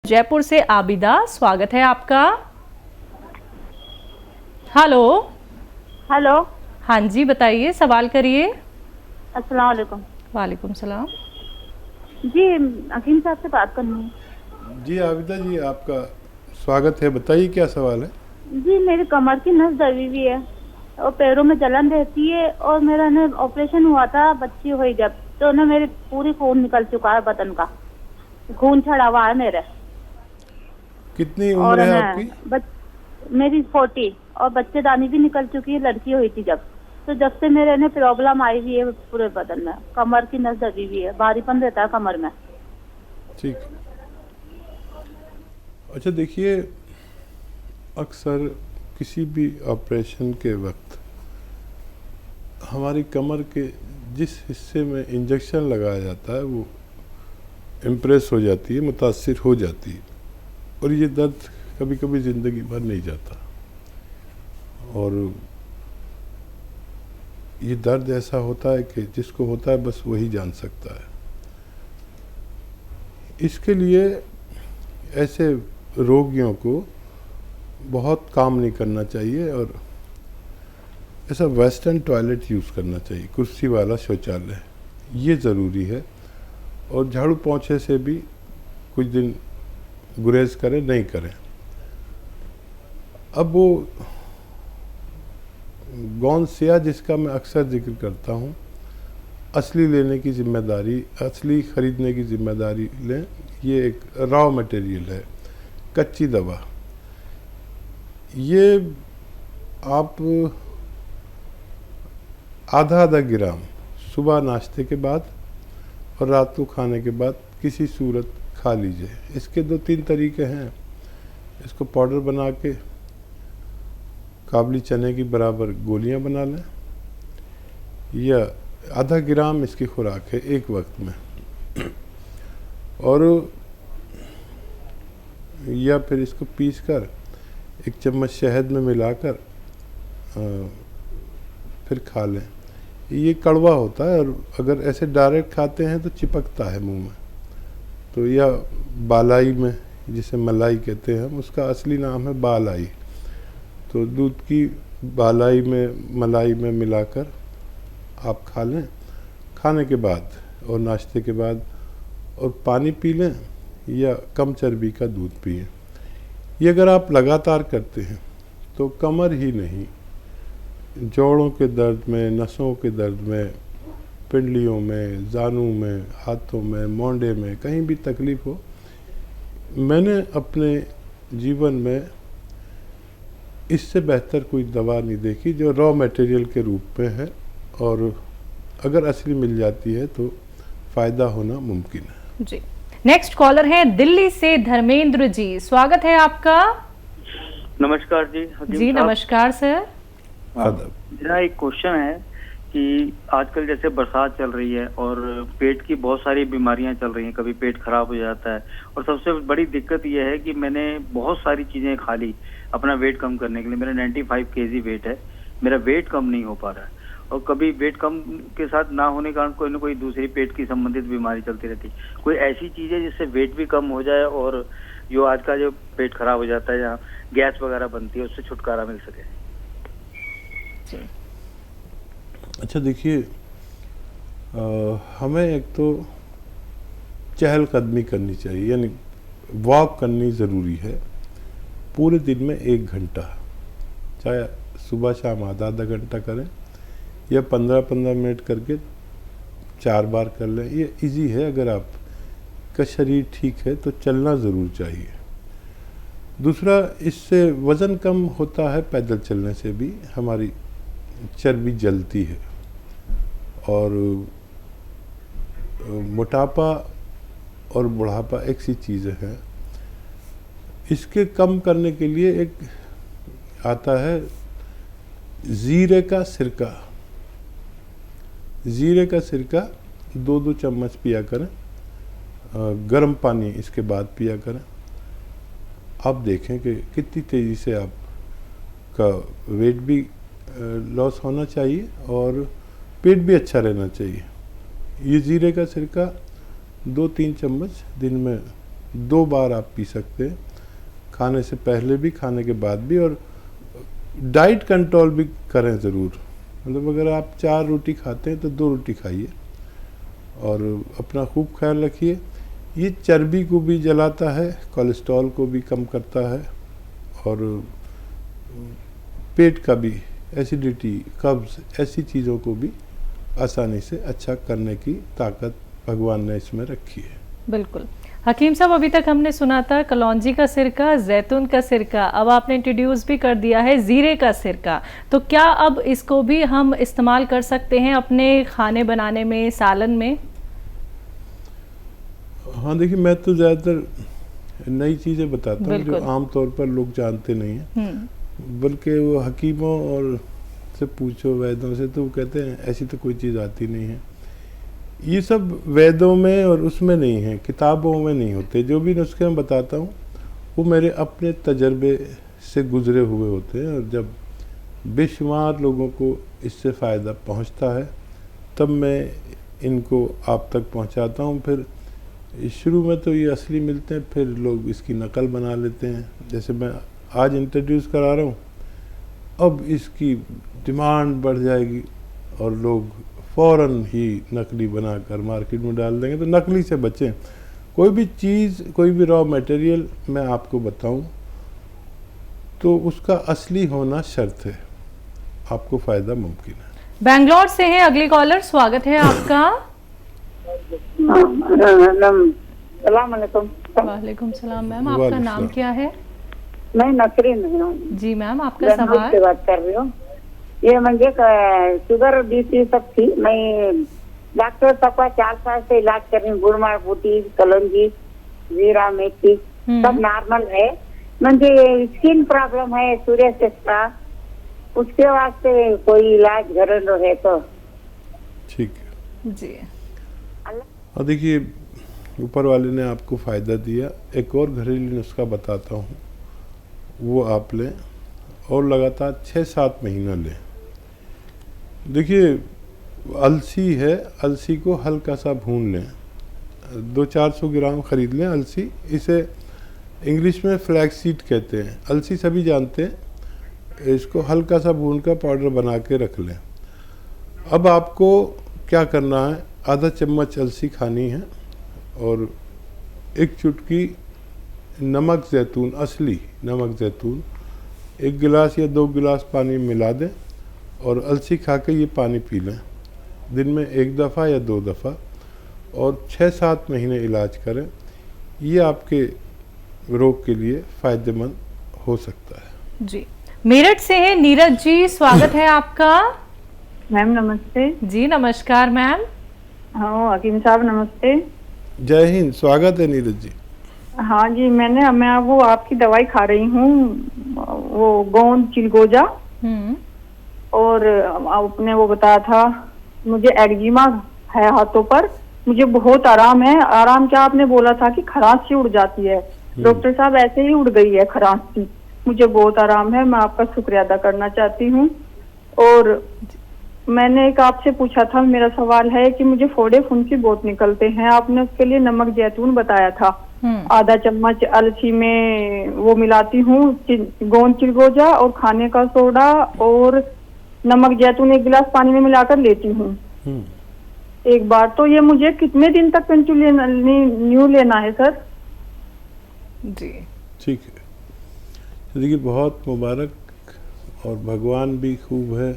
जयपुर से आबिदा, स्वागत है आपका। हेलो। हेलो। हाँ जी, बताइए, सवाल करिए। अस्सलाम वालेकुम। वालेकुम सलाम। जी, हकीम साहब से बात करनी है। जी आबिदा जी, आपका स्वागत है। बताइए क्या सवाल है। जी, मेरी कमर की नस दबी हुई है और पैरों में जलन रहती है और मेरा ना ऑपरेशन हुआ था, बच्ची हुई जब तो ना मेरी पूरी खून निकल चुका है, बदन का खून छड़ा हुआ है मेरे। कितनी और उम्र है ना आपकी? मेरी 40 और बच्चेदानी भी निकल चुकी है, लड़की हुई थी जब। तो जब से मेरे ने प्रॉब्लम आई हुई है पूरे बदन में, कमर की नस दबी हुई है, भारीपन रहता है कमर में। ठीक। अच्छा देखिए, अक्सर किसी भी ऑपरेशन के वक्त हमारी कमर के जिस हिस्से में इंजेक्शन लगाया जाता है वो इम्प्रेस हो जाती है, मुतासिर हो जाती है, और ये दर्द कभी कभी ज़िंदगी भर नहीं जाता। और ये दर्द ऐसा होता है कि जिसको होता है बस वही जान सकता है। इसके लिए ऐसे रोगियों को बहुत काम नहीं करना चाहिए और ऐसा वेस्टर्न टॉयलेट यूज़ करना चाहिए, कुर्सी वाला शौचालय, ये ज़रूरी है। और झाड़ू पोंछे से भी कुछ दिन गुरेज करें, नहीं करें। अब वो गौनसिया जिसका मैं अक्सर जिक्र करता हूँ, असली लेने की ज़िम्मेदारी, असली ख़रीदने की ज़िम्मेदारी लें। ये एक रॉ मटेरियल है, कच्ची दवा। ये आप आधा आधा ग्राम सुबह नाश्ते के बाद और रात को खाने के बाद किसी सूरत खा लीजिए। इसके 2-3 तरीके हैं। इसको पाउडर बना के काबली चने की बराबर गोलियां बना लें, या आधा ग्राम इसकी खुराक है एक वक्त में, और या फिर इसको पीसकर 1 चम्मच शहद में मिलाकर फिर खा लें। ये कड़वा होता है और अगर ऐसे डायरेक्ट खाते हैं तो चिपकता है मुंह में। तो या बालाई में, जिसे मलाई कहते हैं हम, उसका असली नाम है बालाई। तो दूध की बालाई में मलाई में मिलाकर आप खा लें खाने के बाद और नाश्ते के बाद, और पानी पी लें या कम चर्बी का दूध पिएं। ये अगर आप लगातार करते हैं तो कमर ही नहीं, जोड़ों के दर्द में, नसों के दर्द में, पिंडलियों में, जानू में, हाथों में, मोंडे में, कहीं भी तकलीफ़ हो, मैंने अपने जीवन में इससे बेहतर कोई दवा नहीं देखी जो रॉ मटेरियल के रूप में है, और अगर असली मिल जाती है तो फ़ायदा होना मुमकिन है। जी, नेक्स्ट कॉलर है दिल्ली से धर्मेंद्र जी, स्वागत है आपका। नमस्कार जी। जी नमस्कार सर। मेरा एक क्वेश्चन है कि आजकल जैसे बरसात चल रही है और पेट की बहुत सारी बीमारियां चल रही हैं, कभी पेट खराब हो जाता है, और सबसे बड़ी दिक्कत यह है कि मैंने बहुत सारी चीजें खा ली अपना वेट कम करने के लिए। मेरा 95 केजी वेट है, मेरा वेट कम नहीं हो पा रहा है, और कभी वेट कम के साथ ना होने के कारण कोई ना कोई दूसरी पेट की संबंधित बीमारी चलती रहती। कोई ऐसी चीज है जिससे वेट भी कम हो जाए और जो आज का जो पेट खराब हो जाता है, जहाँ गैस वगैरह बनती है, उससे छुटकारा मिल सके? अच्छा देखिए, हमें एक तो चहलकदमी करनी चाहिए, यानी वॉक करनी ज़रूरी है पूरे दिन में 1 घंटा, चाहे सुबह शाम आधा आधा घंटा करें या 15-15 मिनट करके 4 बार कर लें। ये इजी है। अगर आपका शरीर ठीक है तो चलना ज़रूर चाहिए। दूसरा, इससे वज़न कम होता है, पैदल चलने से भी हमारी चर्बी जलती है, और मोटापा और बुढ़ापा एक सी चीज़ें हैं। इसके कम करने के लिए एक आता है ज़ीरे का सिरका। ज़ीरे का सिरका 2-2 चम्मच पिया करें, गर्म पानी इसके बाद पिया करें। आप देखें कि कितनी तेज़ी से आपका वेट भी लॉस होना चाहिए और पेट भी अच्छा रहना चाहिए। ये ज़ीरे का सिरका 2-3 चम्मच दिन में 2 बार आप पी सकते हैं, खाने से पहले भी, खाने के बाद भी। और डाइट कंट्रोल भी करें ज़रूर, मतलब अगर आप 4 रोटी खाते हैं तो 2 रोटी खाइए और अपना खूब ख्याल रखिए। ये चर्बी को भी जलाता है, कोलेस्ट्रॉल को भी कम करता है और पेट का भी, एसिडिटी, कब्ज़, ऐसी चीज़ों को भी आसानी से अच्छा करने की ताकत भगवान ने इसमें रखी है। बिल्कुल। हकीम साहब, अभी तक हमने सुना था कलौंजी का सिरका, जैतून का सिरका, अब आपने इंट्रोड्यूस भी कर दिया है जीरे का सिरका। तो क्या अब इसको भी हम इस्तेमाल कर सकते हैं अपने खाने बनाने में, सालन में? हाँ देखिए, मैं तो ज़्यादातर नई चीज़ें बताता हूँ जो आम तौर पर लोग जानते नहीं हैं, बल्कि वो हकीमों और से पूछो, वैद्यों से, तो वो कहते हैं ऐसी तो कोई चीज़ आती नहीं है। ये सब वेदों में और उसमें नहीं है, किताबों में नहीं होते। जो भी नुस्खे मैं बताता हूँ वो मेरे अपने तजर्बे से गुजरे हुए होते हैं, और जब बेशुमार लोगों को इससे फ़ायदा पहुँचता है तब मैं इनको आप तक पहुँचाता हूँ। फिर शुरू में तो ये असली मिलते हैं, फिर लोग इसकी नकल बना लेते हैं। जैसे मैं आज इंट्रोड्यूस करा रहा हूँ, अब इसकी डिमांड बढ़ जाएगी और लोग फ़ौरन ही नकली बनाकर मार्केट में डाल देंगे। तो नकली से बचें। कोई भी चीज़, कोई भी रॉ मटेरियल मैं आपको बताऊं तो उसका असली होना शर्त है, आपको फ़ायदा मुमकिन है। बेंगलोर से है अगली कॉलर, स्वागत है आपका। वालेकुम सलाम मैम, आपका नाम क्या है? मैं नसरीन हूँ जी मैम, आपका सवाल। से बात कर रही हूँ। ये मुझे शुगर बीपी सब थी, मैं डॉक्टर तक 4 साल से इलाज कर रही हूँ। गुड़मार बूटी, कलौंजी, जीरा, मेथी सब नॉर्मल है। मुझे स्किन प्रॉब्लम है, सूर्य का, उसके वास्ते कोई इलाज घरेलू है तो? ठीक है जी। और देखिए, ऊपर वाले ने आपको फ़ायदा दिया। एक और घरेलू नुस्खा बताता हूँ, वो आप लें और लगातार 6-7 महीना लें। देखिए, अलसी है, अलसी को हल्का सा भून लें, 200-400 ग्राम ख़रीद लें अलसी। इसे इंग्लिश में फ्लैक्स सीड कहते हैं, अलसी सभी जानते हैं। इसको हल्का सा भून कर पाउडर बना के रख लें। अब आपको क्या करना है, आधा चम्मच अलसी खानी है और 1 चुटकी नमक ज़ैतून, असली नमक ज़ैतून 1 गिलास या 2 गिलास पानी में मिला दें और अलसी खा के ये पानी पी लें, दिन में 1 दफ़ा या 2 दफ़ा, और 6-7 महीने इलाज करें। ये आपके रोग के लिए फ़ायदेमंद हो सकता है। जी। मेरठ से है नीरज जी, स्वागत है आपका। मैम नमस्ते। जी नमस्कार मैम। हाँ हकीम साहब नमस्ते। जय हिंद, स्वागत है नीरज जी। हाँ जी, मैं वो आपकी दवाई खा रही हूँ, वो गोंद चिलगोजा, और आपने वो बताया था मुझे एक्जिमा है हाथों पर, मुझे बहुत आराम है। आराम क्या, आपने बोला था कि खराश सी उड़ जाती है, डॉक्टर साहब ऐसे ही उड़ गई है खराश सी, मुझे बहुत आराम है। मैं आपका शुक्रिया अदा करना चाहती हूँ। और मैंने एक आपसे पूछा था, मेरा सवाल है कि मुझे फोड़े फुंसी बहुत निकलते हैं, आपने उसके लिए नमक जैतून बताया था, आधा चम्मच अलसी में वो मिलाती हूँ, गोंद चिलगोजा और खाने का सोडा और नमक जैतून 1 गिलास पानी में मिलाकर लेती हूँ एक बार। तो ये मुझे कितने दिन तक न्यू लेना है सर? जी ठीक है, देखिए बहुत मुबारक, और भगवान भी खूब है।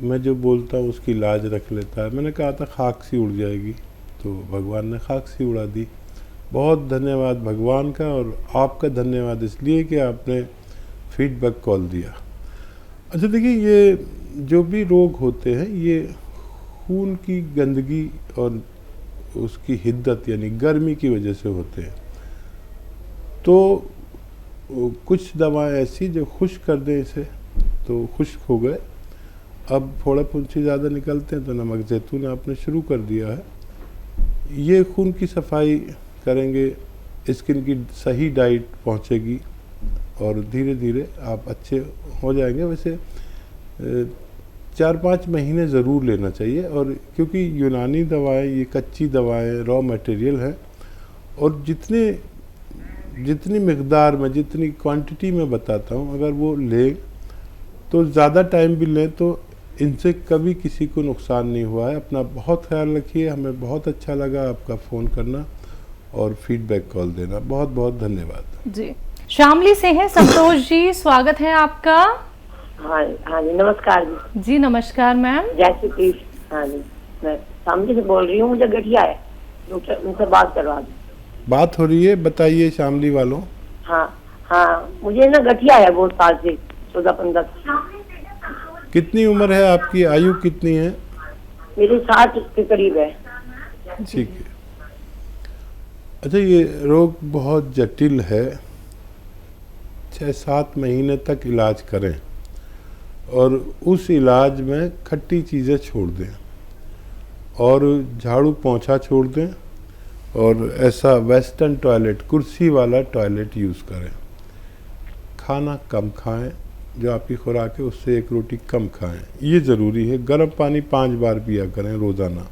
मैं जो बोलता हूँ उसकी लाज रख लेता है। मैंने कहा था खाक सी उड़ जाएगी, तो भगवान ने खाक सी उड़ा दी। बहुत धन्यवाद भगवान का, और आपका धन्यवाद इसलिए कि आपने फीडबैक कॉल दिया। अच्छा देखिए, ये जो भी रोग होते हैं ये खून की गंदगी और उसकी हिद्दत यानी गर्मी की वजह से होते हैं। तो कुछ दवाएं ऐसी जो खुश्क कर दें इसे, तो खुश्क हो गए। अब फोड़ा फुंसी ज़्यादा निकलते हैं तो नमक जैतून आपने शुरू कर दिया है, ये खून की सफाई करेंगे, स्किन की सही डाइट पहुंचेगी और धीरे धीरे आप अच्छे हो जाएंगे। वैसे 4-5 महीने ज़रूर लेना चाहिए, और क्योंकि यूनानी दवाएं ये कच्ची दवाएं रॉ मटेरियल है, और जितनी मिकदार में, जितनी क्वांटिटी में बताता हूँ, अगर वो लें तो ज़्यादा टाइम भी लें तो इनसे कभी किसी को नुकसान नहीं हुआ है। अपना बहुत ख्याल रखिए। हमें बहुत अच्छा लगा आपका फ़ोन करना और फीडबैक कॉल देना। बहुत बहुत धन्यवाद जी। शामली से हैं संतोष जी, स्वागत है आपका। हाँ जी, नमस्कार जी। जी नमस्कार मैम। जय श्री कृष्ण। हाँ जी, मैं शामली से बोल रही हूँ, मुझे गठिया है, डॉक्टर उनसे बात करवा दो। बात हो रही है, बताइए शामली वालों। हाँ, मुझे ना गठिया है बहुत साल से, 14-15। कितनी उम्र है आपकी, आयु कितनी है? मेरी 60 के करीब है। ठीक है। अच्छा, ये रोग बहुत जटिल है। 6-7 महीने तक इलाज करें और उस इलाज में खट्टी चीज़ें छोड़ दें और झाड़ू पोंछा छोड़ दें और ऐसा वेस्टर्न टॉयलेट, कुर्सी वाला टॉयलेट यूज़ करें। खाना कम खाएं, जो आपकी खुराक है उससे 1 रोटी कम खाएं, ये ज़रूरी है। गर्म पानी 5 बार पिया करें रोज़ाना।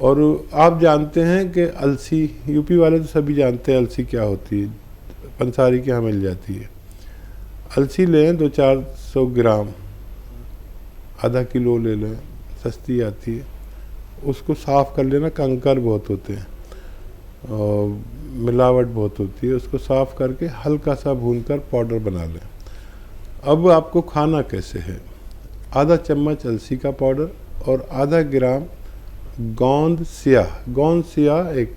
और आप जानते हैं कि अलसी, यूपी वाले तो सभी जानते हैं अलसी क्या होती है, पंसारी के यहाँ मिल जाती है। अलसी लें 200-400 ग्राम, आधा किलो ले लें, सस्ती आती है। उसको साफ़ कर लेना, कंकर बहुत होते हैं और मिलावट बहुत होती है। उसको साफ़ करके हल्का सा भूनकर पाउडर बना लें। अब आपको खाना कैसे है, आधा चम्मच अलसी का पाउडर और आधा ग्राम गोंद स्याह एक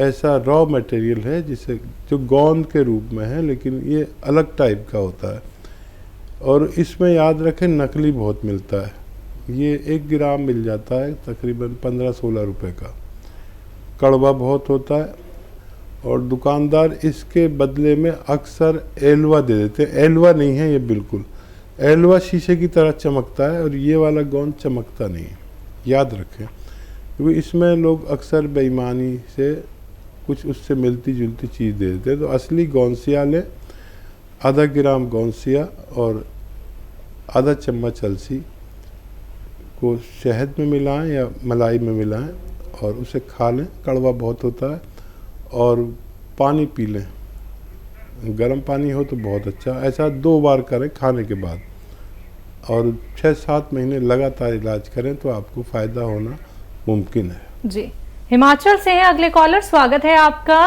ऐसा रॉ मटेरियल है जिसे, जो गोंद के रूप में है लेकिन ये अलग टाइप का होता है। और इसमें याद रखें नकली बहुत मिलता है। ये 1 ग्राम मिल जाता है तकरीबन 15-16 रुपए का। कड़वा बहुत होता है और दुकानदार इसके बदले में अक्सर एलवा दे देते हैं। एलवा नहीं है ये बिल्कुल, एलवा शीशे की तरह चमकता है और ये वाला गोंद चमकता नहीं है, याद रखें। क्योंकि इसमें लोग अक्सर बेईमानी से कुछ उससे मिलती जुलती चीज़ दे देते हैं। तो असली गोंसिया लें, आधा ग्राम गोंसिया और आधा चम्मच अलसी को शहद में मिलाएं या मलाई में मिलाएं और उसे खा लें। कड़वा बहुत होता है। और पानी पी लें, गर्म पानी हो तो बहुत अच्छा। ऐसा 2 बार करें खाने के बाद और 6-7 महीने लगातार इलाज करें तो आपको फ़ायदा होना मुमकिन है। जी। हिमाचल से हैं अगले कॉलर, स्वागत है आपका।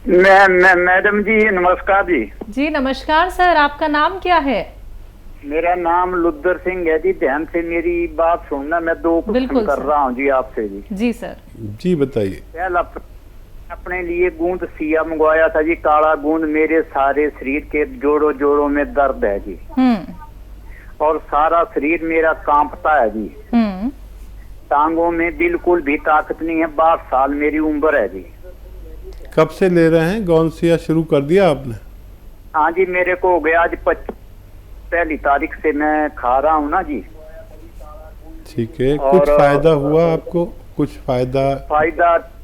मैडम जी नमस्कार जी। जी नमस्कार सर, आपका नाम क्या है? मेरा नाम लुद्दर सिंह है जी। ध्यान से मेरी बात सुनना, मैं 2 क्वेश्चन कर रहा हूँ जी आपसे जी। जी सर। जी बताइए। पहला, अपने लिए गूंद सिया मंगवाया था जी, काला गूंद। मेरे सारे शरीर के जोड़ों में दर्द है जी और सारा शरीर मेरा कांपता है जी। टांगों में बिल्कुल भी ताकत नहीं है। 62 साल मेरी उम्र है जी। कब से ले रहे हैं? गोंसिया शुरू कर दिया आपने? हाँ जी, मेरे को हो गया आज 1 तारीख से मैं खा रहा हूँ ना जी। ठीक है। कुछ फायदा हुआ आपको? कुछ फायदा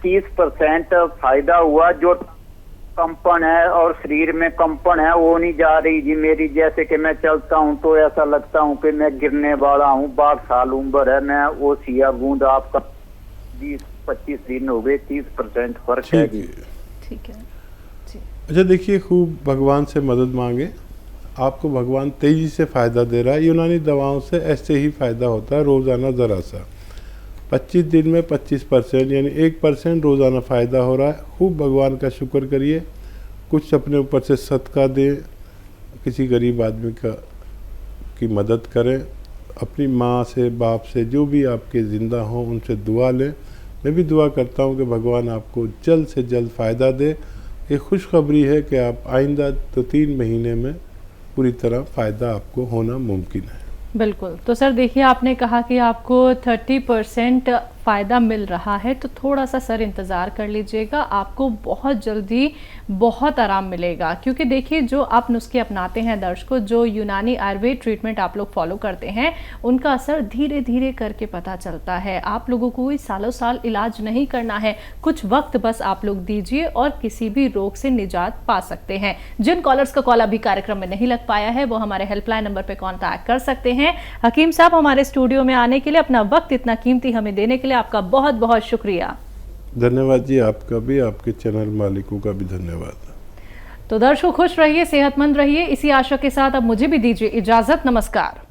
30% फायदा हुआ। जो कंपन है और शरीर में कंपन है वो नहीं जा रही जी मेरी। जैसे कि मैं चलता हूँ तो ऐसा लगता हूँ कि मैं गिरने वाला हूँ। 62 साल उम्र है। मैं वो सिया गूंद आपका 20-25 दिन हो गए, 30% फर्क है जी। ठीक है जी। अच्छा देखिए, खूब भगवान से मदद मांगे। आपको भगवान तेजी से फ़ायदा दे रहा है। यूनानी दवाओं से ऐसे ही फ़ायदा होता है, रोज़ाना ज़रा सा। 25 दिन में 25% यानी 1% रोज़ाना फ़ायदा हो रहा है। खूब भगवान का शुक्र करिए। कुछ अपने ऊपर से सदका दें, किसी गरीब आदमी की मदद करें। अपनी माँ से, बाप से, जो भी आपके ज़िंदा हों उनसे दुआ लें। मैं भी दुआ करता हूँ कि भगवान आपको जल्द से जल्द फ़ायदा दे। ये खुशखबरी है कि आप आइंदा 2-3 महीने में पूरी तरह फ़ायदा आपको होना मुमकिन है। बिल्कुल। तो सर देखिए, आपने कहा कि आपको 30% फ़ायदा मिल रहा है, तो थोड़ा सा सर इंतज़ार कर लीजिएगा, आपको बहुत जल्दी बहुत आराम मिलेगा। क्योंकि देखिए, जो आप नुस्खे अपनाते हैं दर्शकों, जो यूनानी आयुर्वेद ट्रीटमेंट आप लोग फॉलो करते हैं, उनका असर धीरे धीरे करके पता चलता है। आप लोगों को कोई सालों साल इलाज नहीं करना है, कुछ वक्त बस आप लोग दीजिए और किसी भी रोग से निजात पा सकते हैं। जिन कॉलर्स का कॉल अभी कार्यक्रम में नहीं लग पाया है वो हमारे हेल्पलाइन नंबर पर कॉन्टैक्ट कर सकते हैं। हकीम साहब, हमारे स्टूडियो में आने के लिए, अपना वक्त इतना कीमती हमें देने के लिए आपका बहुत बहुत शुक्रिया। धन्यवाद जी, आपका भी, आपके चैनल मालिकों का भी धन्यवाद। तो दर्शकों खुश रहिए, सेहतमंद रहिए, इसी आशा के साथ अब मुझे भी दीजिए इजाजत। नमस्कार।